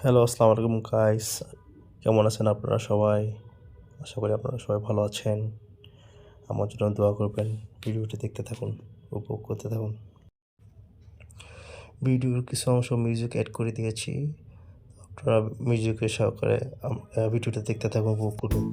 Hello, আসসালামু আলাইকুম guys. কেমন আছেন আপনারা সবাই? আশা করি আপনারা সবাই ভালো আছেন। আমার জন্য দোয়া করবেন। ভিডিওটি দেখতে থাকুন, উপভোগ করতে থাকুন। ভিডিওর কিছু অংশ মিউজিক অ্যাড করে দিয়েছি। আপনারা মিউজিকের সহকারে ভিডিওটা দেখতে থাকুন, উপভোগ করুন।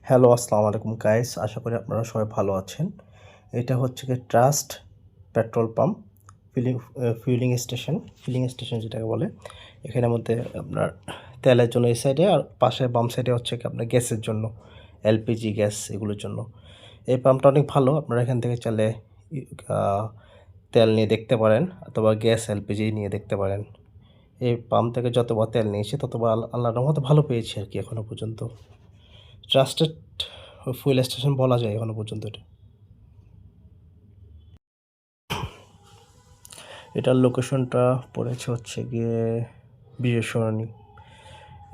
হ্যালো, আসসালামু আলাইকুম গাইস। আশা করি আপনারা সবাই ভালো আছেন। এটা হচ্ছে গিয়ে trust petrol pump filling station যেটাকে বলে। এখানের মধ্যে আপনার তেলের জন্য এই সাইডে, আর পাশে বাম সাইডে হচ্ছে কি আপনার গ্যাসের জন্য, এলপিজি গ্যাস এগুলোর জন্য। এই পাম্পটা অনেক ভালো। আপনারা এখান থেকে চাইলে তেল নিয়ে দেখতে পারেন, অথবা গ্যাস এলপিজি নিয়ে দেখতে পারেন। এই পাম্প থেকে যতবার তেল নিয়েছি ততবার আল্লাহর রহমতে ভালো পেয়েছি আর কি এখনও পর্যন্ত। ট্রাস্টেড ফুয়েল স্টেশন বলা যায় এখনো পর্যন্ত এটা। এটার লোকেশনটা পড়েছে হচ্ছে গিয়ে বীরসরণী।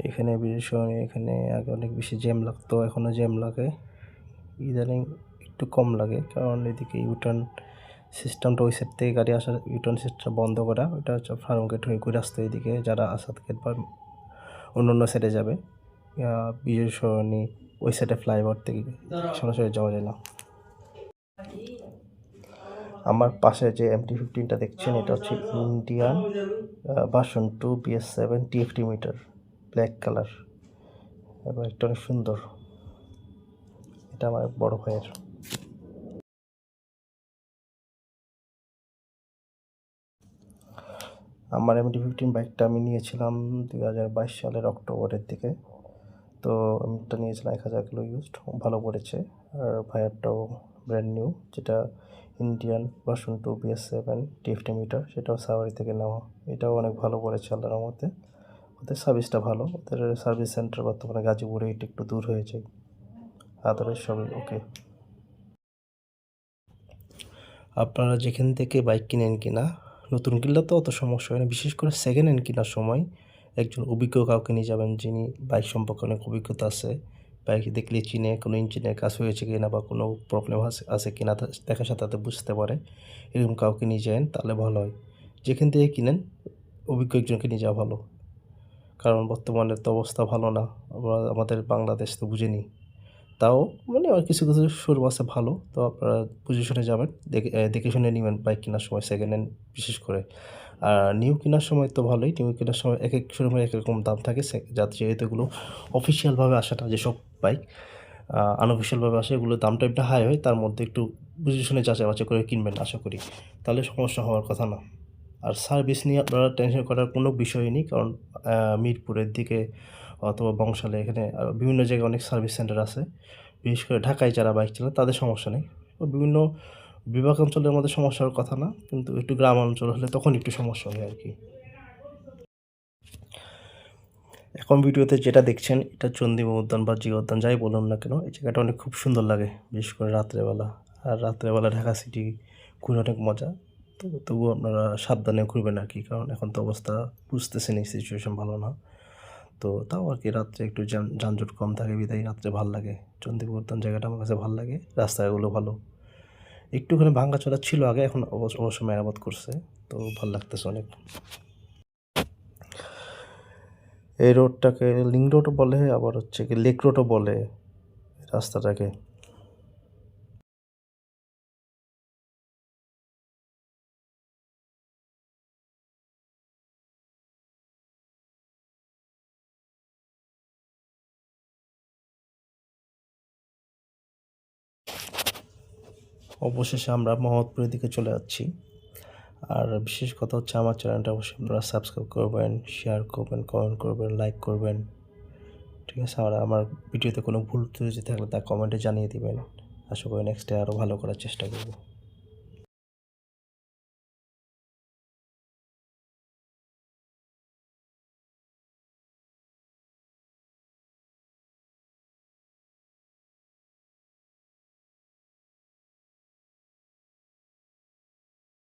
এখানে বীরসরণী, এখানে আগে অনেক বেশি জ্যাম লাগতো, এখনও জ্যাম লাগে, ইদানিং একটু কম লাগে, কারণ এদিকে ইউটার্ন সিস্টেমটা ওই সাইড থেকে গাড়ি আসার ইউটার্ন সিস্টেম বন্ধ করা। ওটা হচ্ছে ফার্ম গেট হয়ে ঘুরে আসতো এদিকে, যারা আসাদ গেট বা অন্য অন্য সাইডে যাবে। বীরসরণী ওই সাইডে ফ্লাইওভার থেকে সরাসরি যাওয়া যায় না। আমার পাশে যে MT-15টা দেখছেন, এটা হচ্ছে Indian version 2 BS7 TFT meter, black colour, এবং এটা অনেক সুন্দর। এটা আমার বড় ভাইয়ের। আমার MT-15 বাইকটা আমি নিয়েছিলাম 2022 সালের অক্টোবরের দিকে। তো আমি এটা নিয়েছিলাম 1000 কিলো ইউজড, ভালো পড়েছে। আর ভাইয়ারটাও ব্র্যান্ড নিউ, যেটা Indian version 2 BS7 TFT meter, সেটাও সাওয়ারি থেকে নেওয়া। এটাও অনেক ভালো পড়েছে আল্লাহর রহমতে। ওদের সার্ভিসটা ভালো, ওদের সার্ভিস সেন্টার বর্তমানে গাজীপুরে, এটা একটু দূর হয়ে যায়। আদারের সবই ওকে। আপনারা যেখান থেকে বাইক কিনেন কিনা, নতুন কিনলে তো অত সমস্যা হয় না, বিশেষ করে সেকেন্ড হ্যান্ড কেনার সময় একজন অভিজ্ঞ কাউকে নিয়ে যাবেন, যিনি বাইক সম্পর্কে অনেক অভিজ্ঞতা আছে। বাইক দেখলে চিনে কোনো ইঞ্জিনের কাজ হয়েছে কিনা বা কোনো প্রবলেম আছে কিনা দেখার সাথে সাথে বুঝতে পারে। এরকম কাউকে নিয়ে যান, তাহলে ভালো হয়। যেখান থেকে কিনেন অভিজ্ঞ একজনকে নিয়ে যাওয়া ভালো, কারণ বর্তমানে তো অবস্থা ভালো না। আমরা আমাদের বাংলাদেশ তো বুঝে নিই, তাও মানে আর কিছু কিছু শোরুম আছে ভালো, তো আপনারা পজিশনে যাবেন, দেখে শুনে নেবেন বাইক কেনার সময় সেকেন্ড হ্যান্ড বিশেষ করে। আর নিউ কেনার সময় তো ভালোই, নিউ কেনার সময় এক এক শোরুমে এক রকম দাম থাকে, যেহেতু এগুলো অফিসিয়ালভাবে আসে না যেসব বাইক, আনঅফিসিয়ালভাবে আসে, এগুলোর দামটা একটু হাই হয়, তার মধ্যে একটু বুঝে শুনে যাচাই বাছাই করে কিনবেন আশা করি, তাহলে সমস্যা হওয়ার কথা না। আর সার্ভিস নিয়ে আপনারা টেনশন করার কোনো বিষয়ই নেই, কারণ মিরপুরের দিকে অথবা বংশালে এখানে বিভিন্ন জায়গায় অনেক সার্ভিস সেন্টার আছে, বিশেষ করে ঢাকায় যারা বাইক চালায় তাদের সমস্যা নেই। বিভিন্ন বিভাগ অঞ্চলের মধ্যে সমস্যা হওয়ার কথা না, কিন্তু একটু গ্রাম অঞ্চল হলে তখন একটু সমস্যা হয় আর কি। এখন ভিডিওতে যেটা দেখছেন এটা চন্দ্রিমা উদ্যান বা জিয়া উদ্যান যাই বলুন না কেন, এই জায়গাটা অনেক খুব সুন্দর লাগে, বিশেষ করে রাত্রেবেলা। আর রাত্রেবেলা ঢাকা সিটি ঘুরে অনেক মজা। তবুও আপনারা সাবধানে ঘুরবেন আর কি, কারণ এখন তো অবস্থা বুঝতেছেন, এই সিচুয়েশন ভালো না। তো তাও আর কি রাত্রে একটু যানজট কম থাকে বিধায় রাত্রে ভাল লাগে। চন্দ্রিমা উদ্যান জায়গাটা আমার কাছে ভালো লাগে, রাস্তাগুলো ভালো, একটুখানি ভাঙাচোরা ছিল আগে, এখন অবশ্য মেরামত করছে, তো ভাল লাগতেছে অনেক। এই রোডটাকে লিংক রোডও বলে, আবার হচ্ছে কি লেক রোডও বলে রাস্তাটাকে। অবশেষে আমরা মোহাম্মদপুরের দিকে চলে যাচ্ছি। আর বিশেষ কথা হচ্ছে আমার চ্যানেলটা অবশ্যই আপনারা সাবস্ক্রাইব করবেন, শেয়ার করবেন, কমেন্ট করবেন, লাইক করবেন, ঠিক আছে? আর আমার ভিডিওতে কোনো ভুল ত্রুটি থাকলে তা কমেন্টে জানিয়ে দিবেন। আশা করি নেক্সটে আরও ভালো করার চেষ্টা করব।